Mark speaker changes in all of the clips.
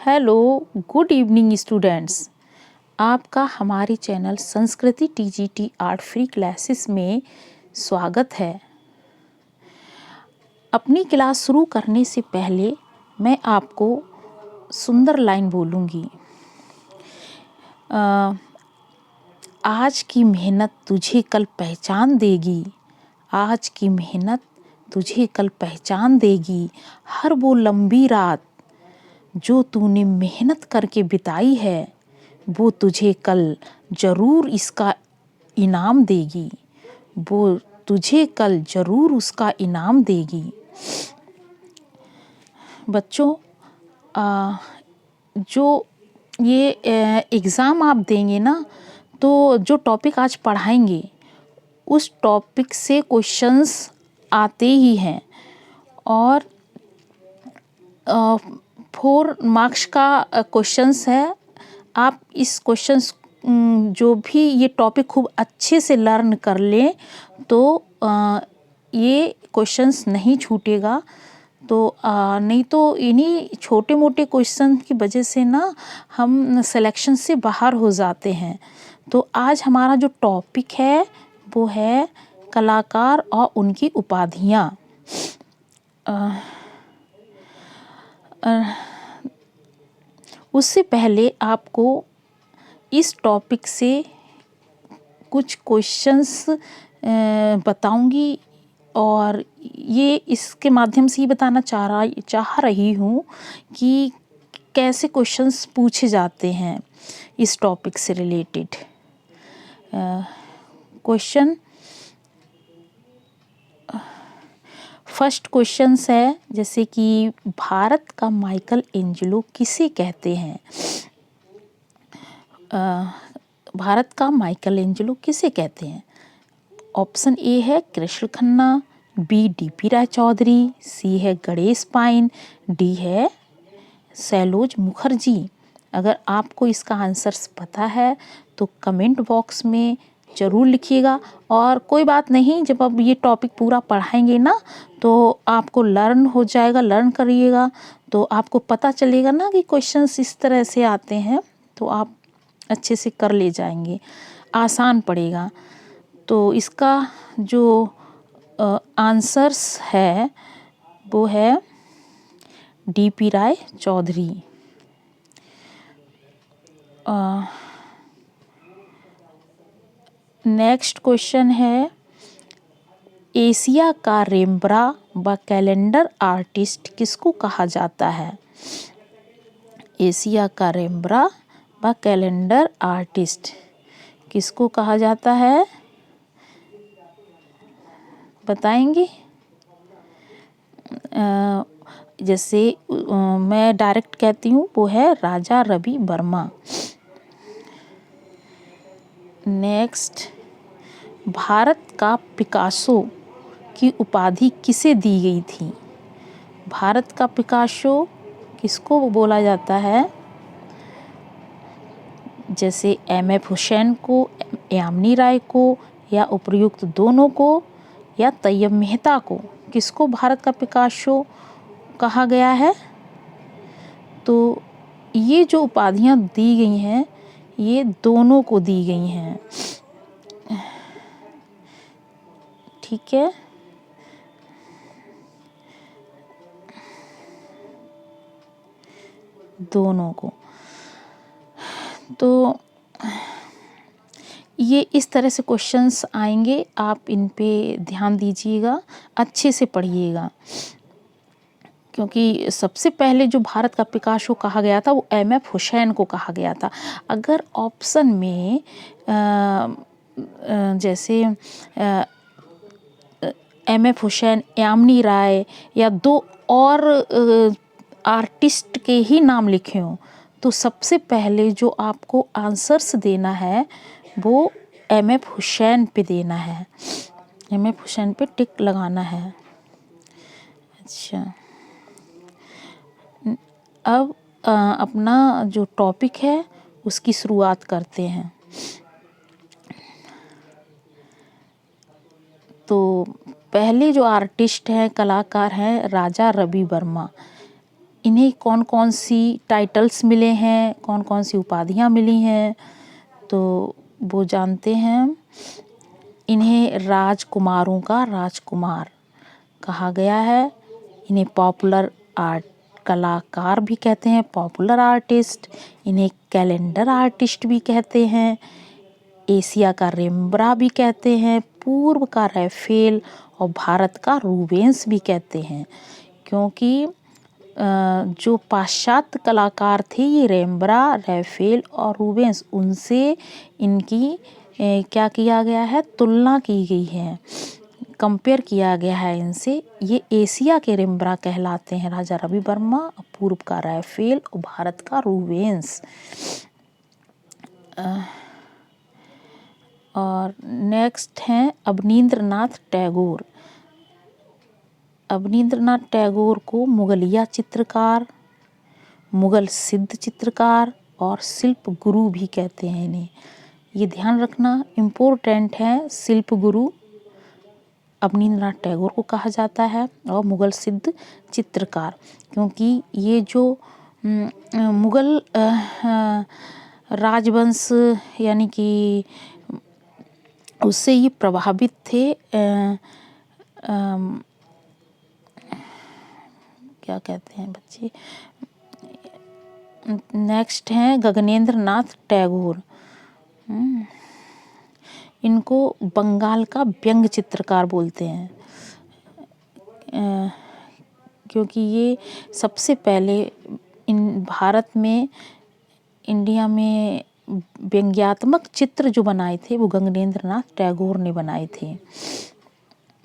Speaker 1: Hello, good evening students. आपका हमारे channel संस्कृति टीजीटी आर्ट फ्री क्लासेस में स्वागत है। अपनी क्लास शुरू करने से पहले मैं आपको सुंदर लाइन बोलूँगी। आज की मेहनत तुझे कल पहचान देगी। आज की मेहनत तुझे कल पहचान देगी। हर वो लंबी रात जो तूने मेहनत करके बिताई है, वो तुझे कल ज़रूर इसका इनाम देगी। वो तुझे कल ज़रूर उसका इनाम देगी। बच्चों, जो ये एग्ज़ाम आप देंगे ना, तो जो टॉपिक आज पढ़ाएंगे उस टॉपिक से क्वेश्चंस आते ही हैं और 4 मार्क्स का क्वेश्चंस है। आप इस क्वेश्चंस जो भी ये टॉपिक खूब अच्छे से लर्न कर लें तो ये क्वेश्चंस नहीं छूटेगा। तो नहीं तो इन्हीं छोटे मोटे क्वेश्चन की वजह से ना हम सिलेक्शन से बाहर हो जाते हैं। तो आज हमारा जो टॉपिक है वो है कलाकार और उनकी उपाधियाँ। उससे पहले आपको इस टॉपिक से कुछ क्वेश्चंस बताऊंगी और ये इसके माध्यम से ही बताना चाह रही हूँ कि कैसे क्वेश्चंस पूछे जाते हैं इस टॉपिक से रिलेटेड। क्वेश्चन फर्स्ट क्वेश्चंस है जैसे कि भारत का माइकल एंजेलो किसे कहते हैं? भारत का माइकल एंजेलो किसे कहते हैं? ऑप्शन ए है कृष्ण खन्ना, बी डीपी राय चौधरी, सी है गणेश पाइन, डी है सैलोज मुखर्जी। अगर आपको इसका आंसर्स पता है तो कमेंट बॉक्स में ज़रूर लिखिएगा। और कोई बात नहीं, जब अब ये टॉपिक पूरा पढ़ाएंगे ना तो आपको लर्न हो जाएगा, लर्न करिएगा तो आपको पता चलेगा ना कि क्वेश्चंस इस तरह से आते हैं, तो आप अच्छे से कर ले जाएंगे, आसान पड़ेगा। तो इसका जो आंसर्स है वो है डीपी राय चौधरी। नेक्स्ट क्वेश्चन है एशिया का रेम्ब्रांड व कैलेंडर आर्टिस्ट किसको कहा जाता है? एशिया का रेम्ब्रांड व कैलेंडर आर्टिस्ट किसको कहा जाता है, बताएंगे? जैसे मैं डायरेक्ट कहती हूँ, वो है राजा रवि वर्मा। नेक्स्ट, भारत का पिकासो की उपाधि किसे दी गई थी? भारत का पिकासो किसको बोला जाता है? जैसे एम.एफ. हुसैन को, यामिनी राय को, या उपर्युक्त दोनों को, या तैयब मेहता को, किसको भारत का पिकासो कहा गया है? तो ये जो उपाधियाँ दी गई हैं ये दोनों को दी गई हैं, ठीक है। दोनों को। तो ये इस तरह से क्वेश्चंस आएंगे, आप इन पे ध्यान दीजिएगा, अच्छे से पढ़िएगा। क्योंकि सबसे पहले जो भारत का पिकासो कहा गया था वो एम.एफ. हुसैन को कहा गया था। अगर ऑप्शन में जैसे एम.एफ. हुसैन, यामिनी राय या दो और आर्टिस्ट के ही नाम लिखे हों तो सबसे पहले जो आपको आंसर्स देना है वो एम.एफ. हुसैन पे देना है, एम.एफ. हुसैन पे टिक लगाना है। अच्छा, अब अपना जो टॉपिक है उसकी शुरुआत करते हैं। तो पहले जो आर्टिस्ट हैं, कलाकार हैं, राजा रवि वर्मा। इन्हें कौन कौन सी टाइटल्स मिले हैं, कौन कौन सी उपाधियाँ मिली हैं, तो वो जानते हैं। इन्हें राजकुमारों का राजकुमार कहा गया है। इन्हें पॉपुलर आर्ट कलाकार भी कहते हैं, पॉपुलर आर्टिस्ट। इन्हें कैलेंडर आर्टिस्ट भी कहते हैं, एशिया का रेम्ब्रा भी कहते हैं, पूर्व का रैफेल और भारत का रूबेंस भी कहते हैं। क्योंकि जो पाश्चात्य कलाकार थे ये रेम्ब्रा, रैफेल और रूबेंस, उनसे इनकी क्या किया गया है, तुलना की गई है, कंपेयर किया गया है इनसे। ये एशिया के रेम्ब्रा कहलाते हैं, राजा रवि वर्मा, पूर्व का रैफेल और भारत का रूबेंस। और नेक्स्ट हैं अवनींद्रनाथ टैगोर। अवनींद्रनाथ टैगोर को मुगलिया चित्रकार, मुगल सिद्ध चित्रकार और शिल्प गुरु भी कहते हैं इन्हें। ये ध्यान रखना इम्पोर्टेंट है, शिल्प गुरु अवनींद्रनाथ टैगोर को कहा जाता है और मुगल सिद्ध चित्रकार, क्योंकि ये जो मुगल राजवंश यानी कि उससे ये प्रभावित थे। क्या कहते हैं बच्चे, नेक्स्ट हैं गगनेंद्र नाथ टैगोर। इनको बंगाल का व्यंग्य चित्रकार बोलते हैं, क्योंकि ये सबसे पहले भारत में, इंडिया में व्यंग्यात्मक चित्र जो बनाए थे वो गगनेंद्र नाथ टैगोर ने बनाए थे।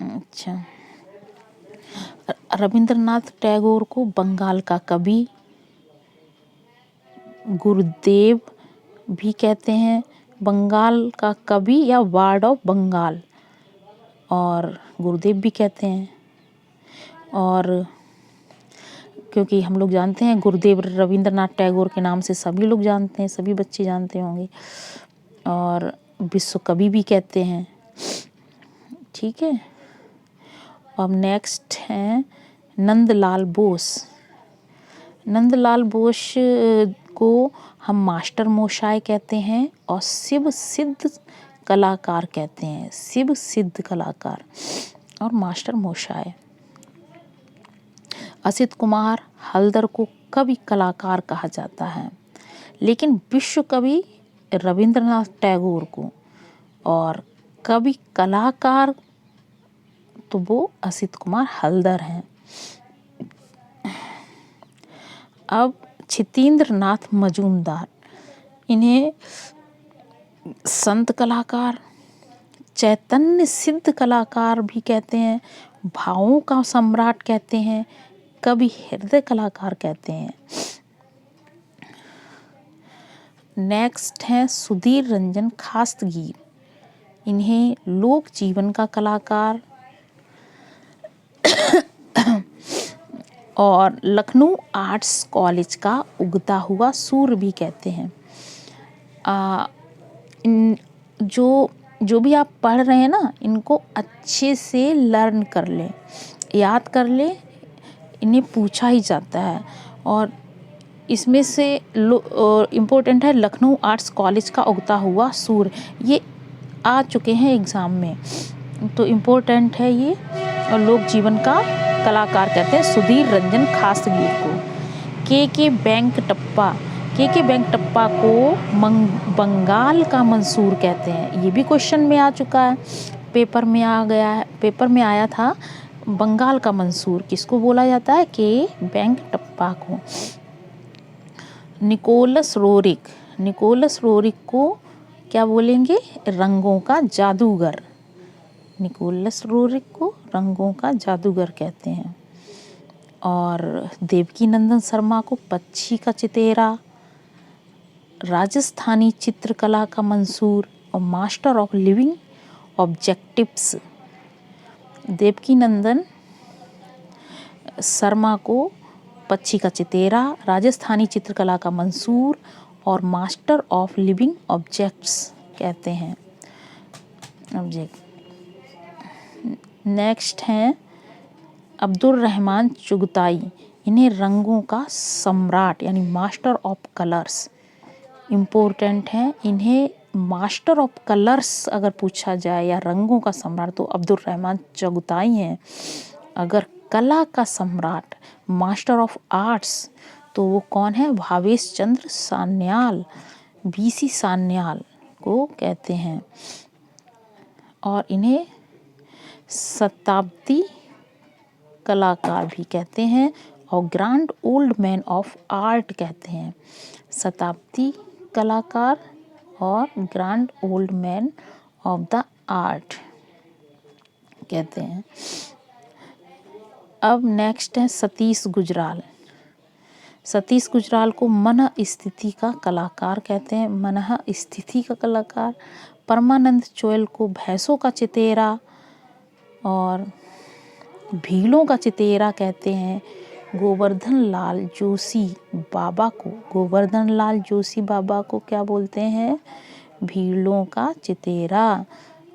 Speaker 1: अच्छा, रविंद्रनाथ टैगोर को बंगाल का कवि, गुरुदेव भी कहते हैं, बंगाल का कवि या वार्ड ऑफ बंगाल, और गुरुदेव भी कहते हैं। और क्योंकि हम लोग जानते हैं गुरुदेव रविंद्रनाथ टैगोर के नाम से सभी लोग जानते हैं, सभी बच्चे जानते होंगे, और विश्व कवि भी कहते हैं। ठीक है। अब नेक्स्ट हैं नंदलाल बोस। नंदलाल बोस को हम मास्टर मोशाय कहते हैं और शिव सिद्ध कलाकार कहते हैं, शिव सिद्ध कलाकार और मास्टर मोशाय। असित कुमार हल्दर को कवि कलाकार कहा जाता है, लेकिन विश्व कवि रविंद्रनाथ टैगोर को और कवि कलाकार तो वो असित कुमार हल्दर हैं। अब छितेंद्र नाथ मजूमदार, इन्हें संत कलाकार, चैतन्य सिद्ध कलाकार भी कहते हैं, भावों का सम्राट कहते हैं, कवि हृदय कलाकार कहते हैं। नेक्स्ट है सुधीर रंजन खास्तगीर, इन्हें लोक जीवन का कलाकार और लखनऊ आर्ट्स कॉलेज का उगता हुआ सूर्य भी कहते हैं। जो भी आप पढ़ रहे हैं ना, इनको अच्छे से लर्न कर लें, याद कर लें, इन्हें पूछा ही जाता है। और इसमें से इम्पोर्टेंट है लखनऊ आर्ट्स कॉलेज का उगता हुआ सूर्य, ये आ चुके हैं एग्ज़ाम में, तो इम्पोर्टेंट है ये। और लोक जीवन का कलाकार कहते हैं सुधीर रंजन खास्तगीर को। के वेंकटप्पा को बंगाल का मंसूर कहते हैं, ये भी क्वेश्चन में आ चुका है, पेपर में आ गया है, पेपर में आया था। बंगाल का मंसूर किसको बोला जाता है? के वेंकटप्पा को। निकोलस रोरिक को क्या बोलेंगे? रंगों का जादूगर। निकोलस रोरिक को रंगों का जादूगर कहते हैं। और देवकीनंदन शर्मा को पक्षी का चितेरा, राजस्थानी चित्रकला का मंसूर और master of living objectives. Devkinandan Sharma को पक्षी का चितेरा, राजस्थानी चित्रकला का मंसूर और मास्टर ऑफ लिविंग ऑब्जेक्ट्स कहते हैं। नेक्स्ट हैं अब्दुल रहमान चुगताई, इन्हें रंगों का सम्राट यानी मास्टर ऑफ कलर्स इम्पोर्टेंट है। इन्हें मास्टर ऑफ कलर्स अगर पूछा जाए या रंगों का सम्राट तो अब्दुल रहमान चगताई हैं। अगर कला का सम्राट मास्टर ऑफ आर्ट्स तो वो कौन है? भावेश चंद्र सान्याल, बीसी सान्याल को कहते हैं। और इन्हें शताब्दी कलाकार भी कहते हैं और grand old man of art कहते हैं। शताब्दी कलाकार और grand old man of the art कहते हैं। अब नेक्स्ट है सतीश गुजराल। सतीश गुजराल को मन स्थिति का कलाकार कहते हैं, मन स्थिति का कलाकार। परमानंद चोयल को भैंसों का चितेरा और भीलों का चितेरा कहते हैं। गोवर्धन लाल जोशी बाबा को क्या बोलते हैं? भीलों का चितेरा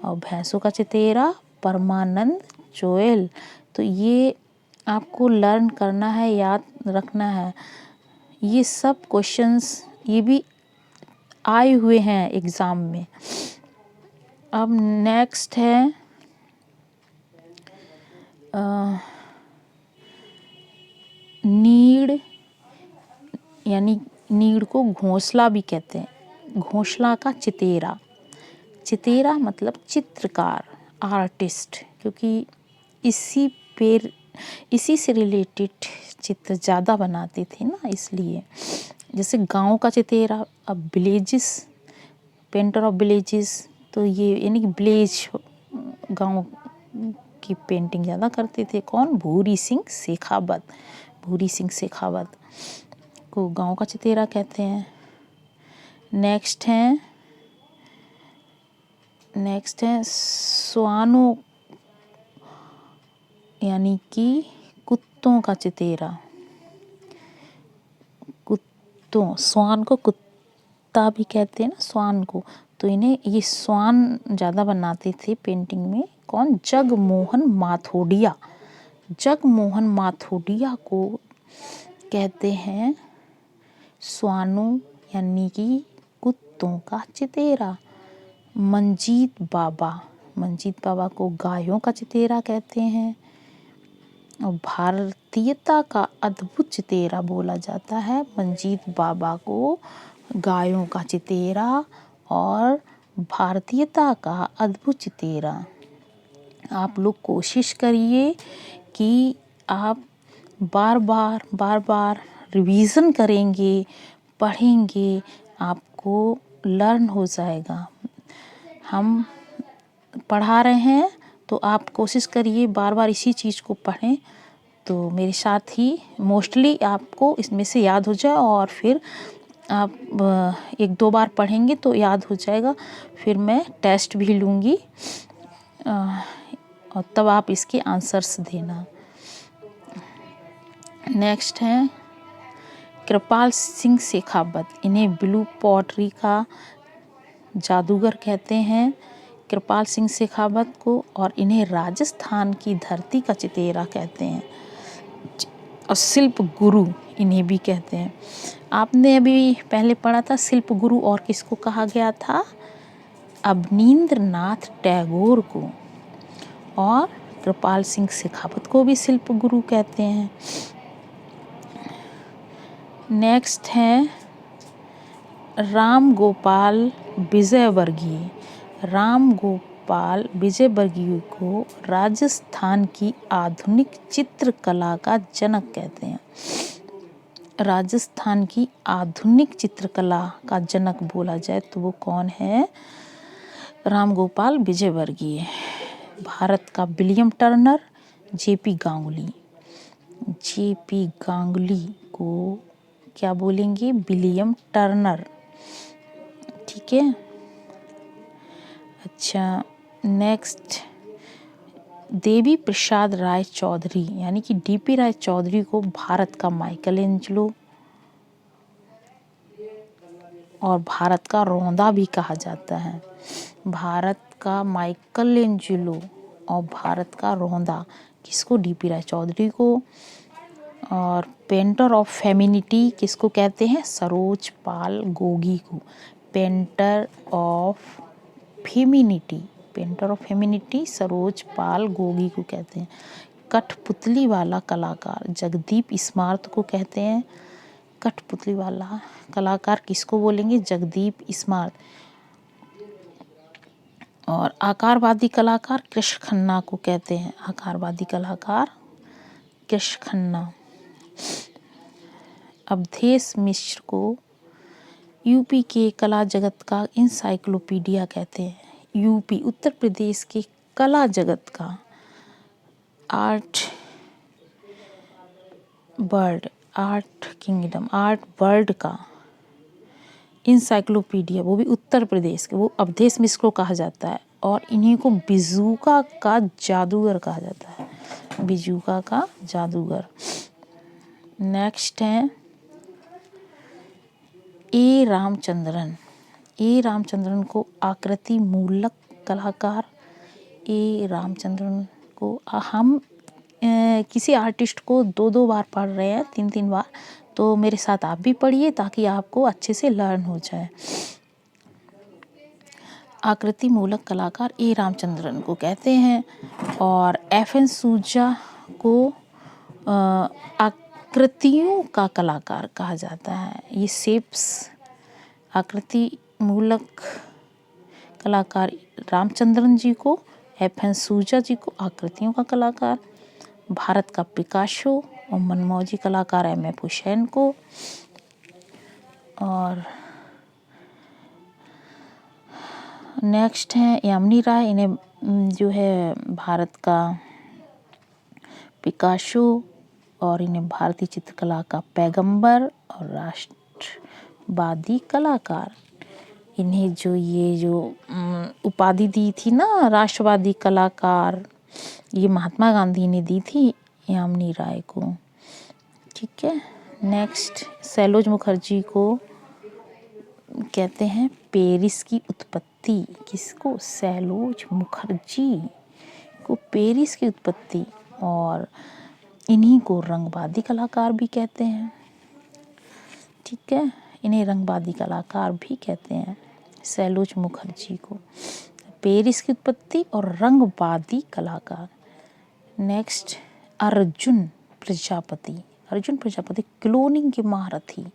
Speaker 1: और भैंसों का चितेरा परमानंद चोयल। तो ये आपको लर्न करना है, याद रखना है। ये सब क्वेश्चंस ये भी आए हुए हैं एग्ज़ाम में। अब नेक्स्ट है नीड़, यानी नीड़ को घोंसला भी कहते हैं। घोंसला का चितेरा, चितेरा मतलब चित्रकार, आर्टिस्ट, क्योंकि इसी से रिलेटेड चित्र ज़्यादा बनाते थे ना, इसलिए। जैसे गांव का चितेरा, अब विलेजेस, पेंटर ऑफ विलेजेस, तो ये यानी कि विलेज गांव की पेंटिंग ज़्यादा करते थे। कौन? भूरी सिंह शेखावत को गांव का चितेरा कहते हैं। नेक्स्ट है स्वानों यानी कि कुत्तों का चितेरा। स्वान को कुत्ता भी कहते हैं ना, स्वान को। तो इन्हें ये स्वान ज़्यादा बनाते थे पेंटिंग में। कौन? जगमोहन माथोडिया को कहते हैं स्वानों यानी कि कुत्तों का चितेरा। मंजीत बाबा को गायों का चितेरा कहते हैं। और भारतीयता का अद्भुत चितेरा बोला जाता है मंजीत बाबा को, गायों का चितेरा और भारतीयता का अद्भुत चितेरा। आप लोग कोशिश करिए कि आप बार बार रिवीजन करेंगे, पढ़ेंगे, आपको लर्न हो जाएगा। हम पढ़ा रहे हैं तो आप कोशिश करिए बार बार इसी चीज़ को पढ़ें, तो मेरे साथ ही मोस्टली आपको इसमें से याद हो जाए। और फिर आप एक दो बार पढ़ेंगे तो याद हो जाएगा। फिर मैं टेस्ट भी लूँगी और तब आप इसके आंसर्स देना। नेक्स्ट है कृपाल सिंह शेखावत। इन्हें ब्लू पॉटरी का जादूगर कहते हैं, कृपाल सिंह शेखावत को। और इन्हें राजस्थान की धरती का चितेरा कहते हैं और शिल्प गुरु इन्हें भी कहते हैं। आपने अभी पहले पढ़ा था शिल्प गुरु और किसको कहा गया था? अवनींद्रनाथ टैगोर को। और कृपाल सिंह शेखावत को भी शिल्प गुरु कहते हैं। नेक्स्ट है राम गोपाल विजयवर्गीय को राजस्थान की आधुनिक चित्रकला का जनक कहते हैं। राजस्थान की आधुनिक चित्रकला का जनक बोला जाए तो वो कौन है? राम गोपाल विजयवर्गीय। भारत का विलियम टर्नर, जेपी गांगुली को क्या बोलेंगे? William Turner. ठीक है। अच्छा, नेक्स्ट देवी प्रसाद राय चौधरी यानी कि डीपी राय चौधरी को भारत का माइकल एंजेलो और भारत का रौंदा भी कहा जाता है। भारत का माइकल एंजेलो और भारत का रौंदा किसको? डीपी राय चौधरी को। और पेंटर ऑफ फेमिनिटी किसको कहते हैं? सरोज पाल गोगी को। Painter of femininity, painter of femininity Saroj Pal Gogi को कहते हैं। कठपुतली वाला कलाकार जगदीप स्मार्त को कहते हैं। कठपुतली वाला कलाकार किसको बोलेंगे? जगदीप स्मार्त। और आकारवादी कलाकार कृष्ण खन्ना को कहते हैं। आकारवादी कलाकार कृष्ण खन्ना। अवधेश मिश्र को यूपी के कला जगत का इंसाइक्लोपीडिया कहते हैं। यूपी उत्तर प्रदेश के कला जगत का आर्ट वर्ल्ड का इंसाइक्लोपीडिया, वो भी उत्तर प्रदेश के, वो अवधेश मिश्र को कहा जाता है। और इन्हीं को बिजूका का जादूगर कहा जाता है। बिजूका का जादूगर। नेक्स्ट है ए रामचंद्रन। ए रामचंद्रन को आकृति मूलक कलाकार। ए रामचंद्रन को हम किसी आर्टिस्ट को 2-2 बार पढ़ रहे हैं, 3-3 बार, तो मेरे साथ आप भी पढ़िए ताकि आपको अच्छे से लर्न हो जाए। आकृति मूलक कलाकार ए रामचंद्रन को कहते हैं। और एफ.एन. सूजा को आकृतियों का कलाकार कहा जाता है। ये शेप्स आकृति मूलक कलाकार रामचंद्रन जी को, एफ.एन. सूजा जी को आकृतियों का कलाकार, भारत का पिकासो और मनमौजी कलाकार M.F. हुसैन को। और नेक्स्ट है यामिनी राय, इन्हें जो है भारत का पिकासो और इन्हें भारतीय चित्रकला का पैगंबर और राष्ट्रवादी कलाकार। इन्हें जो उपाधि दी थी ना राष्ट्रवादी कलाकार, ये महात्मा गांधी ने दी थी यामिनी राय को। ठीक है। नेक्स्ट सैलोज मुखर्जी को कहते हैं पेरिस की उत्पत्ति। किसको? सैलोज मुखर्जी को पेरिस की उत्पत्ति। और इन्हीं को रंगवादी कलाकार भी कहते हैं। ठीक है, इन्हें रंगवादी कलाकार भी कहते हैं, सैलोज मुखर्जी को। पेरिस की उत्पत्ति और रंगवादी कलाकार। नेक्स्ट अर्जुन प्रजापति। अर्जुन प्रजापति क्लोनिंग के महारथी।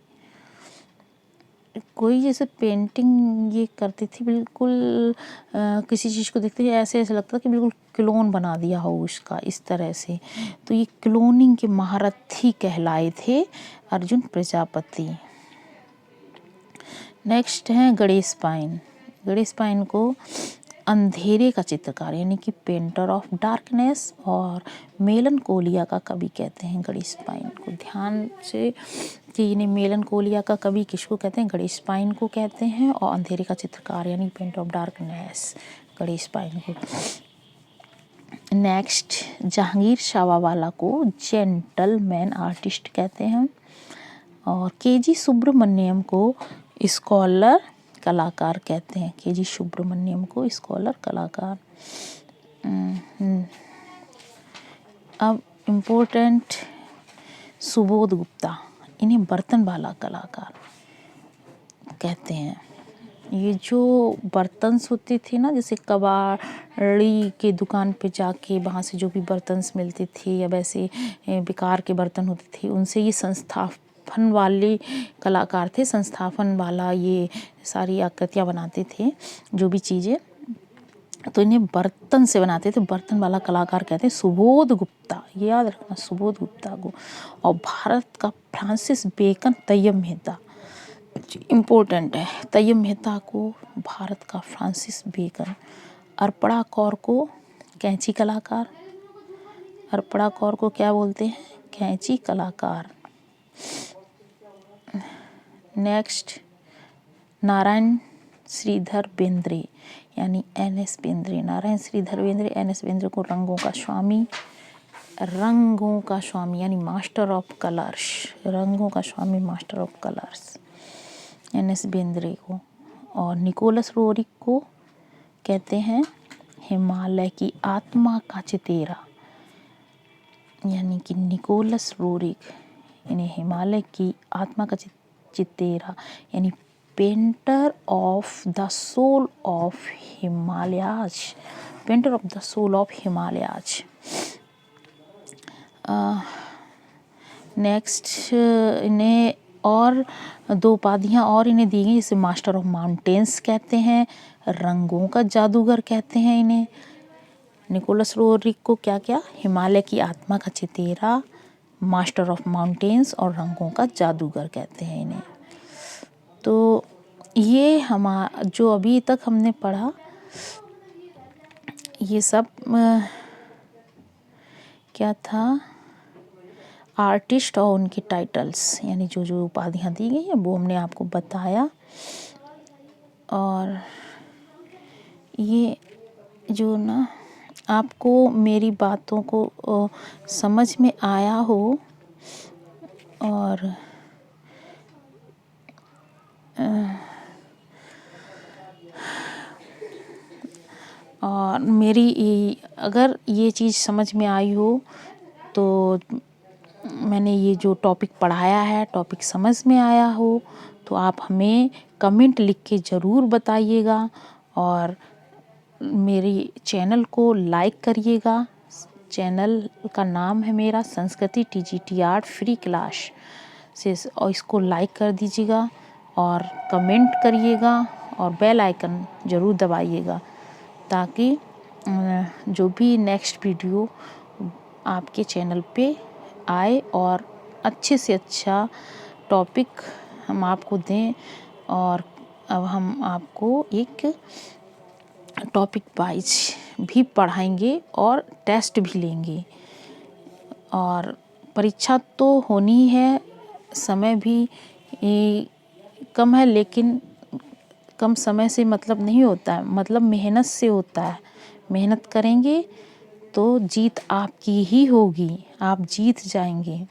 Speaker 1: कोई जैसे पेंटिंग ये करती थी, बिल्कुल किसी चीज़ को देखते ही ऐसे लगता कि बिल्कुल क्लोन बना दिया हो उसका, इस तरह से। तो ये क्लोनिंग के महारथी कहलाए थे अर्जुन प्रजापति। नेक्स्ट है गणेश पाइन। गणेश पाइन को अंधेरे का चित्रकार यानी कि पेंटर ऑफ डार्कनेस और मेलनकोलिया का कवि कहते हैं गणेश पाइन को। ध्यान से कि इन्हें मेलनकोलिया का कवि किसको कहते हैं? गणेश पाइन को कहते हैं। और अंधेरे का चित्रकार यानी painter of darkness Ganesh pine को। नेक्स्ट जहांगीर शाहवाला को जेंटलमैन आर्टिस्ट कहते हैं। और के.जी. सुब्रमण्यम को स्कॉलर कलाकार कहते हैं। के.जी. सुब्रमण्यम को स्कॉलर कलाकार। अब इम्पोर्टेंट सुबोध गुप्ता, इन्हें बर्तन वाला कलाकार कहते हैं। ये जो बर्तन होते थे ना, जैसे कबाड़ी के दुकान पे जाके वहाँ से जो भी बर्तन मिलते थे या वैसे बेकार के बर्तन होते थे, उनसे ये संस्थापन वाले कलाकार थे। संस्थापन वाला ये सारी आकृतियाँ बनाते थे, जो भी चीज़ें, तो इन्हें बर्तन से बनाते थे, बर्तन वाला कलाकार कहते हैं सुबोध गुप्ता। ये याद रखना, सुबोध गुप्ता को। और भारत का Francis Bacon Tyeb Mehta, important है, तैयब मेहता को भारत का फ्रांसिस बेकन। अर्पणा कौर को कैंची कलाकार। अर्पणा कौर को क्या बोलते हैं? कैंची कलाकार। नेक्स्ट नारायण श्रीधर बेंद्रे यानी N.S. बेंद्रे। नारायण श्रीधर बेंद्रे, N.S. बेंद्रे को रंगों का स्वामी, रंगों का स्वामी यानी मास्टर ऑफ कलर्स, रंगों का स्वामी master of colours N.S. Bendre को। और निकोलस रोरिक को कहते हैं हिमालय की आत्मा का चितेरा, यानी कि निकोलस रोरिक यानी हिमालय की आत्मा का चितेरा, यानी painter of the soul of Himalayas, painter of the soul of Himalayas. Next इन्हें और 2 उपाधियाँ और इन्हें दी गई, इसे मास्टर ऑफ माउंटेन्स कहते हैं, रंगों का जादूगर कहते हैं इन्हें। निकोलस रोड्रिग को क्या क्या, हिमालय की आत्मा का चितेरा, मास्टर ऑफ माउंटेन्स और रंगों का जादूगर कहते हैं इन्हें। तो ये जो अभी तक हमने पढ़ा ये सब क्या था, आर्टिस्ट और उनके टाइटल्स, यानी जो जो उपाधियाँ दी गई हैं वो हमने आपको बताया। और ये जो ना आपको मेरी बातों को समझ में आया हो और मेरी अगर ये चीज़ समझ में आई हो तो मैंने ये जो टॉपिक पढ़ाया है टॉपिक समझ में आया हो तो आप हमें कमेंट लिख के ज़रूर बताइएगा और मेरी चैनल को लाइक करिएगा। चैनल का नाम है मेरा संस्कृति TGT आर्ट फ्री क्लास से, और इसको लाइक कर दीजिएगा और कमेंट करिएगा और बेल आइकन ज़रूर दबाइएगा ताकि जो भी नेक्स्ट वीडियो आपके चैनल पे आए और अच्छे से अच्छा टॉपिक हम आपको दें। और अब हम आपको एक टॉपिक वाइज भी पढ़ाएंगे और टेस्ट भी लेंगे। और परीक्षा तो होनी है, समय भी कम है, लेकिन कम समय से मतलब नहीं होता है, मतलब मेहनत से होता है। मेहनत करेंगे तो जीत आपकी ही होगी, आप जीत जाएंगे।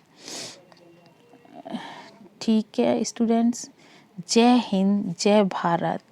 Speaker 1: ठीक है स्टूडेंट्स, जय हिंद, जय भारत।